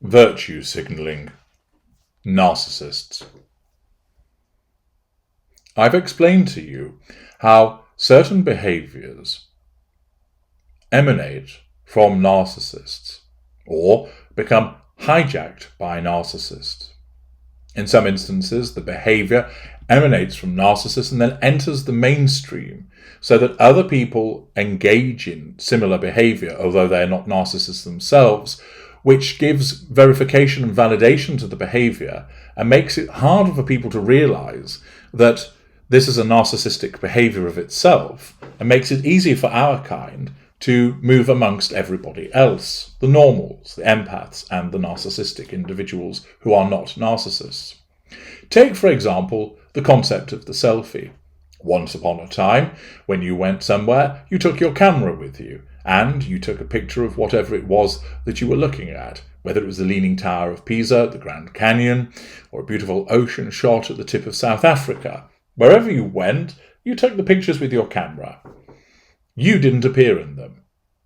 Virtue signalling. Narcissists. I've explained to you how certain behaviours emanate from narcissists or become hijacked by narcissists. In some instances, the behaviour emanates from narcissists and then enters the mainstream so that other people engage in similar behaviour, although they're not narcissists themselves, which gives verification and validation to the behaviour and makes it harder for people to realise that this is a narcissistic behaviour of itself, and makes it easier for our kind to move amongst everybody else, the normals, the empaths, and the narcissistic individuals who are not narcissists. Take, for example, the concept of the selfie. Once upon a time, when you went somewhere, you took your camera with you, and you took a picture of whatever it was that you were looking at, whether it was the Leaning Tower of Pisa, the Grand Canyon, or a beautiful ocean shot at the tip of South Africa. Wherever you went, you took the pictures with your camera. You didn't appear in them.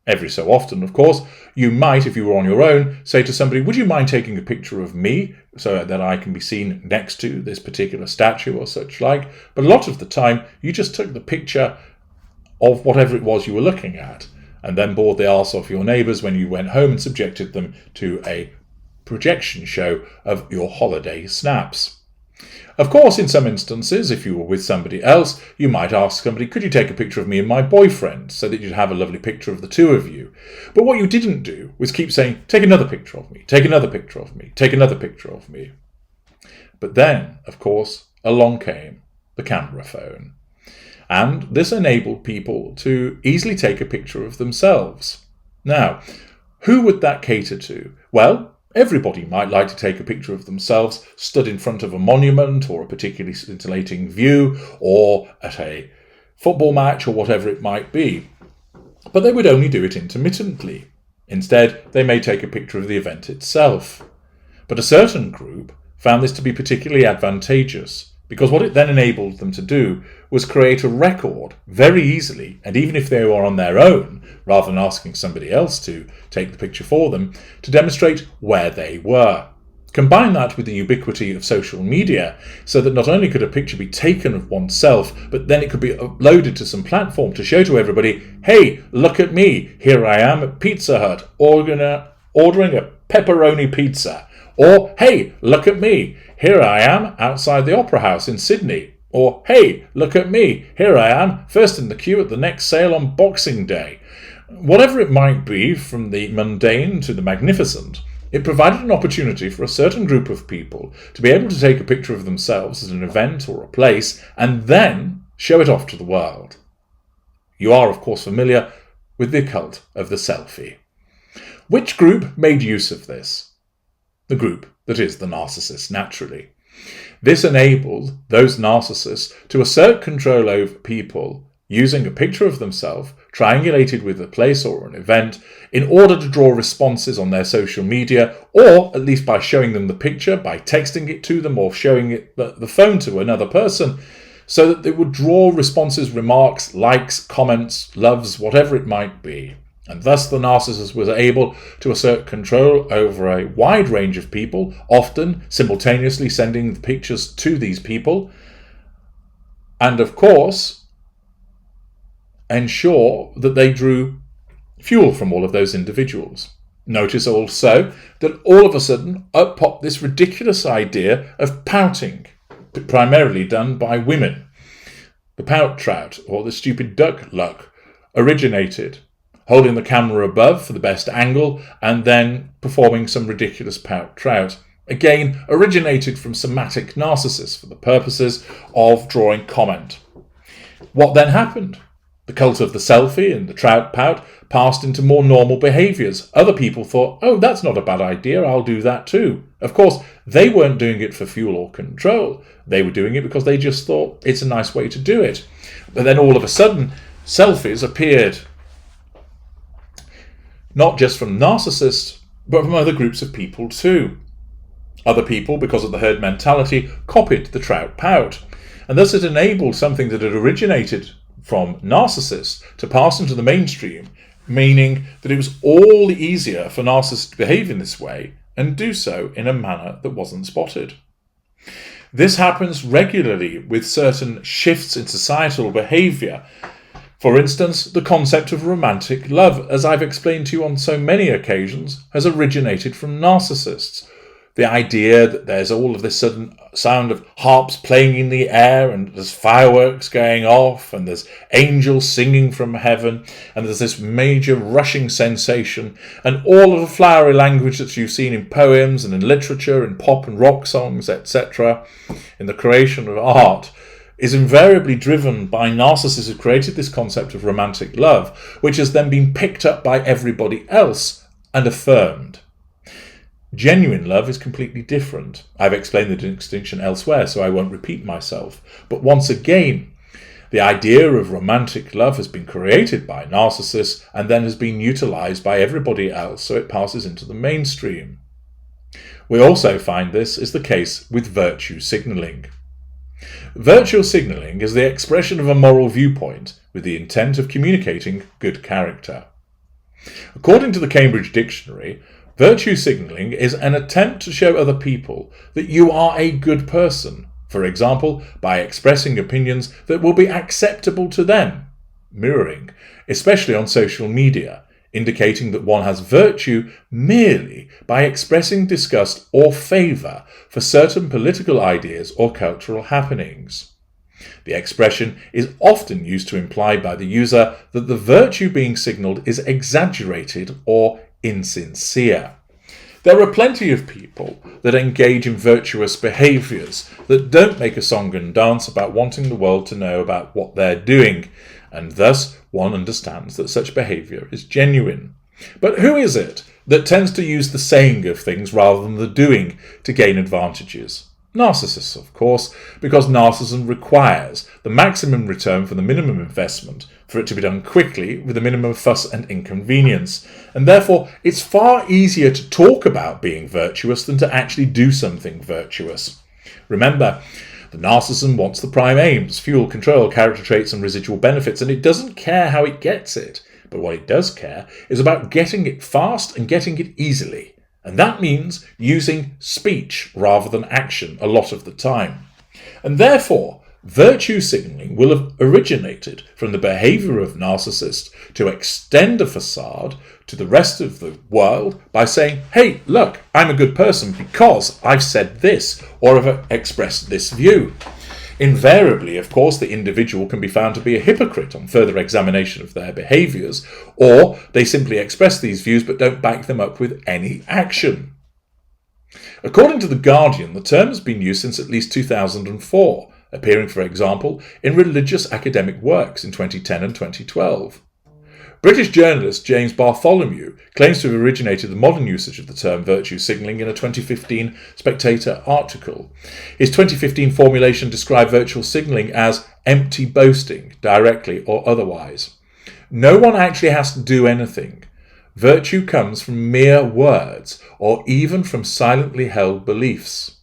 Every so often, of course, you might, if you were on your own, say to somebody, would you mind taking a picture of me so that I can be seen next to this particular statue or such like? But a lot of the time, you just took the picture of whatever it was you were looking at, and then bored the arse off your neighbours when you went home and subjected them to a projection show of your holiday snaps. Of course, in some instances, if you were with somebody else, you might ask somebody, could you take a picture of me and my boyfriend, so that you'd have a lovely picture of the two of you. But what you didn't do was keep saying, take another picture of me, take another picture of me, take another picture of me. But then, of course, along came the camera phone. And this enabled people to easily take a picture of themselves. Now, who would that cater to? Well, everybody might like to take a picture of themselves stood in front of a monument or a particularly scintillating view or at a football match or whatever it might be. But they would only do it intermittently. Instead, they may take a picture of the event itself. But a certain group found this to be particularly advantageous, because what it then enabled them to do was create a record very easily, and even if they were on their own, rather than asking somebody else to take the picture for them, to demonstrate where they were. Combine that with the ubiquity of social media, so that not only could a picture be taken of oneself, but then it could be uploaded to some platform to show to everybody, hey, look at me, here I am at Pizza Hut ordering a pepperoni pizza. Or, hey, look at me, here I am outside the Opera House in Sydney. Or, hey, look at me, here I am, first in the queue at the next sale on Boxing Day. Whatever it might be, from the mundane to the magnificent, it provided an opportunity for a certain group of people to be able to take a picture of themselves at an event or a place and then show it off to the world. You are, of course, familiar with the cult of the selfie. Which group made use of this? The group that is the narcissist, naturally. This enabled those narcissists to assert control over people using a picture of themselves, triangulated with a place or an event, in order to draw responses on their social media, or at least by showing them the picture, by texting it to them, or showing it the phone to another person, so that they would draw responses, remarks, likes, comments, loves, whatever it might be. And thus the narcissist was able to assert control over a wide range of people, often simultaneously sending the pictures to these people, and of course ensure that they drew fuel from all of those individuals. Notice also that all of a sudden up popped this ridiculous idea of pouting, primarily done by women. The pout trout, or the stupid duck luck, originated holding the camera above for the best angle, and then performing some ridiculous pout trout. Again, originated from somatic narcissists for the purposes of drawing comment. What then happened? The cult of the selfie and the trout pout passed into more normal behaviours. Other people thought, oh, that's not a bad idea, I'll do that too. Of course, they weren't doing it for fuel or control. They were doing it because they just thought it's a nice way to do it. But then all of a sudden, selfies appeared, not just from narcissists, but from other groups of people too. Other people, because of the herd mentality, copied the trout pout, and thus it enabled something that had originated from narcissists to pass into the mainstream, meaning that it was all the easier for narcissists to behave in this way, and do so in a manner that wasn't spotted. This happens regularly with certain shifts in societal behaviour. For instance, the concept of romantic love, as I've explained to you on so many occasions, has originated from narcissists. The idea that there's all of this sudden sound of harps playing in the air, and there's fireworks going off, and there's angels singing from heaven, and there's this major rushing sensation, and all of the flowery language that you've seen in poems and in literature, in pop and rock songs, etc., in the creation of art, is invariably driven by narcissists who created this concept of romantic love, which has then been picked up by everybody else and affirmed. Genuine love is completely different. I've explained the distinction elsewhere, so I won't repeat myself. But once again, the idea of romantic love has been created by narcissists and then has been utilised by everybody else, so it passes into the mainstream. We also find this is the case with virtue signalling. Virtue signalling is the expression of a moral viewpoint with the intent of communicating good character. According to the Cambridge Dictionary, virtue signalling is an attempt to show other people that you are a good person, for example, by expressing opinions that will be acceptable to them, mirroring, especially on social media, indicating that one has virtue merely by expressing disgust or favour for certain political ideas or cultural happenings. The expression is often used to imply by the user that the virtue being signalled is exaggerated or insincere. There are plenty of people that engage in virtuous behaviours that don't make a song and dance about wanting the world to know about what they're doing, and thus one understands that such behaviour is genuine. But who is it that tends to use the saying of things rather than the doing to gain advantages? Narcissists, of course, because narcissism requires the maximum return for the minimum investment, for it to be done quickly with the minimum fuss and inconvenience, and therefore it's far easier to talk about being virtuous than to actually do something virtuous. Remember, the narcissism wants the prime aims, fuel, control, character traits and residual benefits, and it doesn't care how it gets it, but what it does care is about getting it fast and getting it easily. And that means using speech rather than action a lot of the time. And therefore, virtue signalling will have originated from the behaviour of narcissists to extend a facade to the rest of the world by saying, hey, look, I'm a good person because I've said this or have expressed this view. Invariably, of course, the individual can be found to be a hypocrite on further examination of their behaviours, or they simply express these views but don't back them up with any action. According to The Guardian, the term has been used since at least 2004, appearing, for example, in religious academic works in 2010 and 2012. British journalist James Bartholomew claims to have originated the modern usage of the term virtue signalling in a 2015 Spectator article. His 2015 formulation described virtue signalling as empty boasting, directly or otherwise. No one actually has to do anything. Virtue comes from mere words, or even from silently held beliefs.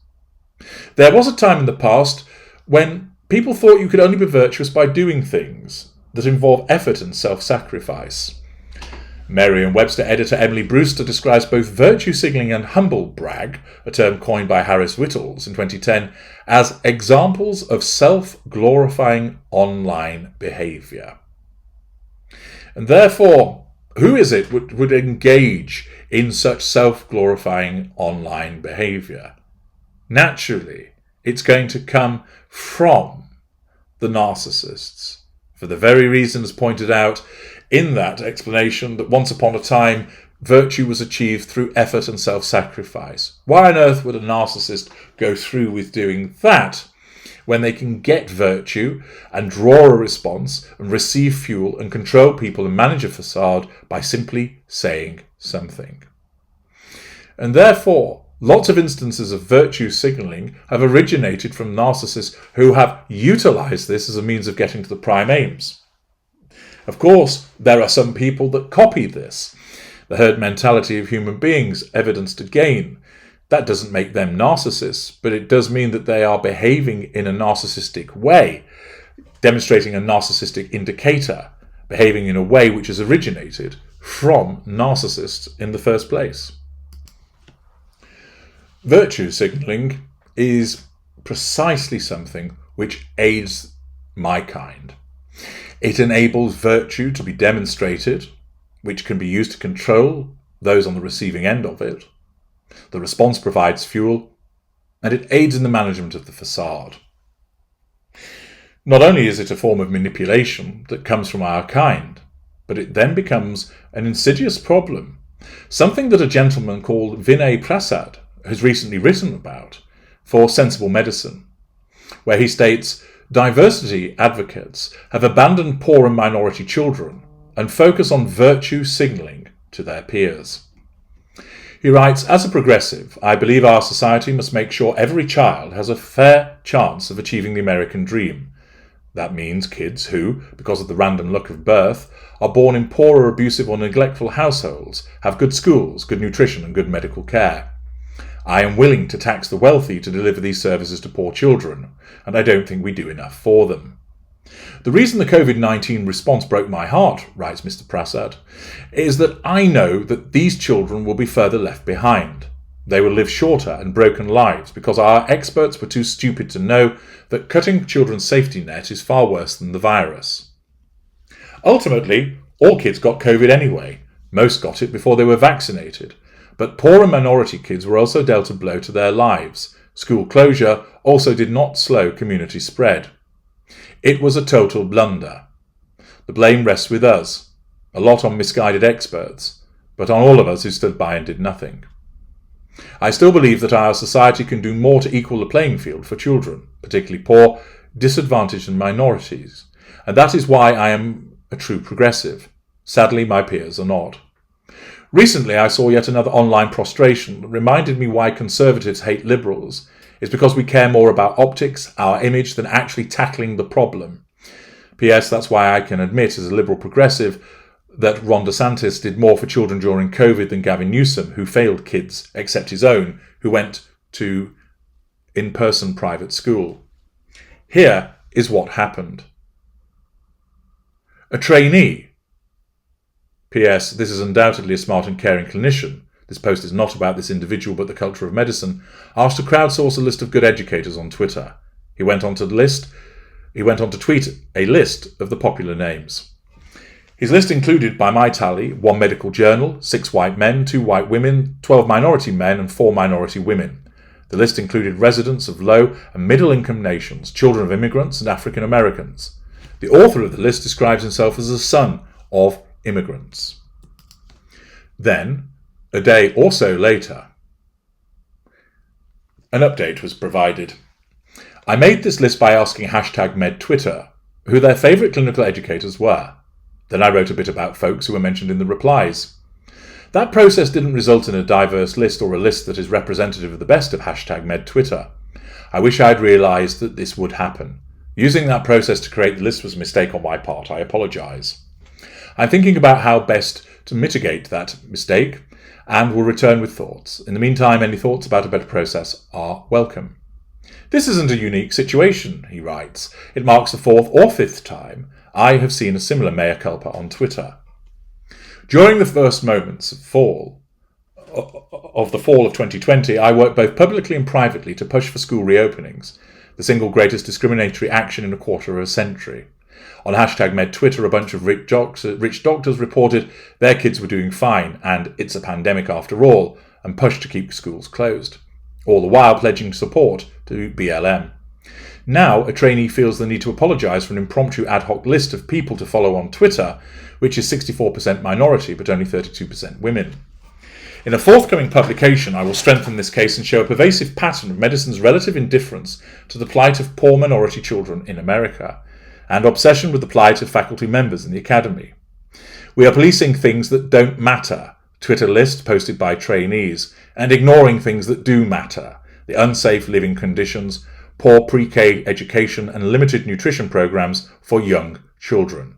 There was a time in the past when people thought you could only be virtuous by doing things that involve effort and self-sacrifice. Merriam-Webster editor Emily Brewster describes both virtue signalling and humble brag, a term coined by Harris Whittles in 2010, as examples of self-glorifying online behaviour. And therefore, who is it would engage in such self-glorifying online behaviour? Naturally, it's going to come from the narcissists, for the very reasons pointed out in that explanation that once upon a time virtue was achieved through effort and self-sacrifice. Why on earth would a narcissist go through with doing that when they can get virtue and draw a response and receive fuel and control people and manage a facade by simply saying something? And therefore, lots of instances of virtue signalling have originated from narcissists who have utilised this as a means of getting to the prime aims. Of course, there are some people that copy this. The herd mentality of human beings, evidenced again. That doesn't make them narcissists, but it does mean that they are behaving in a narcissistic way, demonstrating a narcissistic indicator, behaving in a way which has originated from narcissists in the first place. Virtue signalling is precisely something which aids my kind. It enables virtue to be demonstrated, which can be used to control those on the receiving end of it. The response provides fuel, and it aids in the management of the facade. Not only is it a form of manipulation that comes from our kind, but it then becomes an insidious problem, something that a gentleman called Vinay Prasad has recently written about for Sensible Medicine, where he states, diversity advocates have abandoned poor and minority children and focus on virtue signalling to their peers. He writes, as a progressive, I believe our society must make sure every child has a fair chance of achieving the American dream. That means kids who, because of the random luck of birth, are born in poor or abusive or neglectful households, have good schools, good nutrition and good medical care. I am willing to tax the wealthy to deliver these services to poor children, and I don't think we do enough for them. The reason the COVID-19 response broke my heart, writes Mr. Prasad, is that I know that these children will be further left behind. They will live shorter and broken lives because our experts were too stupid to know that cutting children's safety net is far worse than the virus. Ultimately, all kids got COVID anyway. Most got it before they were vaccinated. But poor and minority kids were also dealt a blow to their lives. School closure also did not slow community spread. It was a total blunder. The blame rests with us, a lot on misguided experts, but on all of us who stood by and did nothing. I still believe that our society can do more to equal the playing field for children, particularly poor, disadvantaged and minorities, and that is why I am a true progressive. Sadly, my peers are not. Recently, I saw yet another online prostration that reminded me why conservatives hate liberals. It's because we care more about optics, our image, than actually tackling the problem. P.S. That's why I can admit, as a liberal progressive, that Ron DeSantis did more for children during COVID than Gavin Newsom, who failed kids, except his own, who went to in-person private school. Here is what happened. A trainee. P.S. This is undoubtedly a smart and caring clinician. This post is not about this individual but the culture of medicine. Asked to crowdsource a list of good educators on Twitter. He went on to tweet a list of the popular names. His list included, by my tally, 1 medical journal, 6 white men, 2 white women, 12 minority men and 4 minority women. The list included residents of low and middle income nations, children of immigrants and African Americans. The author of the list describes himself as a son of immigrants. Then, a day or so later, an update was provided. I made this list by asking #MedTwitter who their favourite clinical educators were. Then I wrote a bit about folks who were mentioned in the replies. That process didn't result in a diverse list or a list that is representative of the best of #MedTwitter. I wish I'd realised that this would happen. Using that process to create the list was a mistake on my part. I apologise. I'm thinking about how best to mitigate that mistake and will return with thoughts. In the meantime, any thoughts about a better process are welcome. This isn't a unique situation, he writes. It marks the 4th or 5th time I have seen a similar mea culpa on Twitter. During the first moments of the fall of 2020, I worked both publicly and privately to push for school reopenings, the single greatest discriminatory action in a quarter of a century. On #MedTwitter, a bunch of rich doctors reported their kids were doing fine and it's a pandemic after all, and pushed to keep schools closed, all the while pledging support to BLM. Now, a trainee feels the need to apologise for an impromptu ad hoc list of people to follow on Twitter, which is 64% minority but only 32% women. In a forthcoming publication, I will strengthen this case and show a pervasive pattern of medicine's relative indifference to the plight of poor minority children in America, and obsession with the plight of faculty members in the academy. We are policing things that don't matter, Twitter list posted by trainees, and ignoring things that do matter, the unsafe living conditions, poor pre-K education and limited nutrition programs for young children.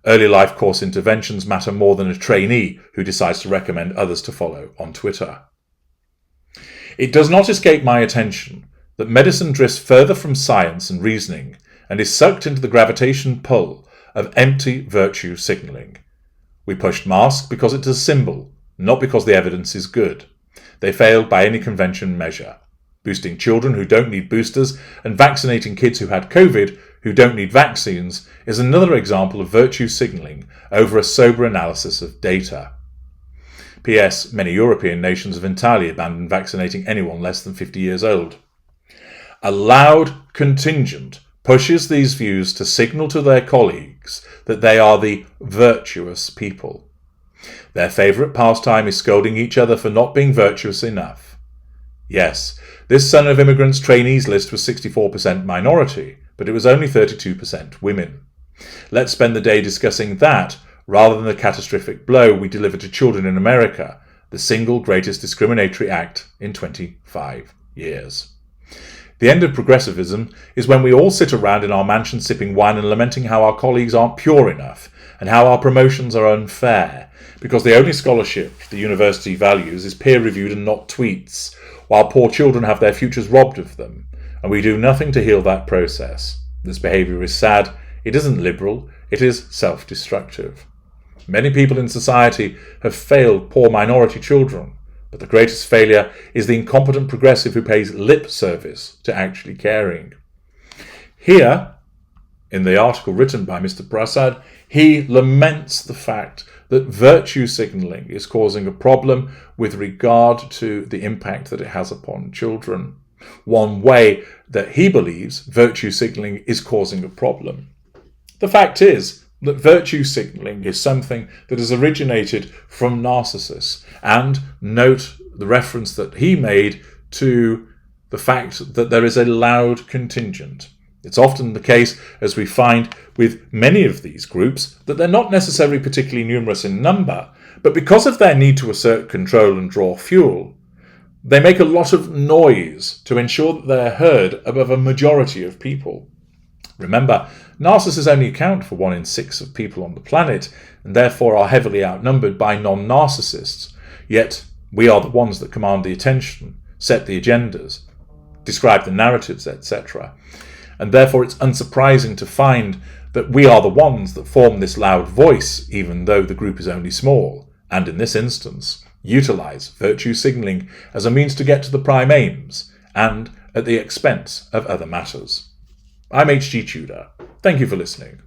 Early life course interventions matter more than a trainee who decides to recommend others to follow on Twitter. It does not escape my attention that medicine drifts further from science and reasoning and is sucked into the gravitation pull of empty virtue signalling. We pushed masks because it's a symbol, not because the evidence is good. They failed by any convention measure. Boosting children who don't need boosters and vaccinating kids who had COVID who don't need vaccines is another example of virtue signalling over a sober analysis of data. P.S. Many European nations have entirely abandoned vaccinating anyone less than 50 years old. A loud contingent pushes these views to signal to their colleagues that they are the virtuous people. Their favourite pastime is scolding each other for not being virtuous enough. Yes, this Son of Immigrants trainees list was 64% minority, but it was only 32% women. Let's spend the day discussing that rather than the catastrophic blow we deliver to children in America, the single greatest discriminatory act in 25 years. The end of progressivism is when we all sit around in our mansion sipping wine and lamenting how our colleagues aren't pure enough and how our promotions are unfair, because the only scholarship the university values is peer-reviewed and not tweets, while poor children have their futures robbed of them, and we do nothing to heal that process. This behaviour is sad, it isn't liberal, it is self-destructive. Many people in society have failed poor minority children, but the greatest failure is the incompetent progressive who pays lip service to actually caring. Here, in the article written by Mr. Prasad, he laments the fact that virtue signalling is causing a problem with regard to the impact that it has upon children. One way that he believes virtue signalling is causing a problem. The fact is that virtue signalling is something that has originated from narcissists, and note the reference that he made to the fact that there is a loud contingent. It's often the case, as we find with many of these groups, that they're not necessarily particularly numerous in number, but because of their need to assert control and draw fuel, they make a lot of noise to ensure that they're heard above a majority of people. Remember, narcissists only account for 1 in 6 of people on the planet, and therefore are heavily outnumbered by non-narcissists. Yet, we are the ones that command the attention, set the agendas, describe the narratives, etc. And therefore it's unsurprising to find that we are the ones that form this loud voice, even though the group is only small, and in this instance, utilise virtue signalling as a means to get to the prime aims, and at the expense of other matters. I'm H.G. Tudor. Thank you for listening.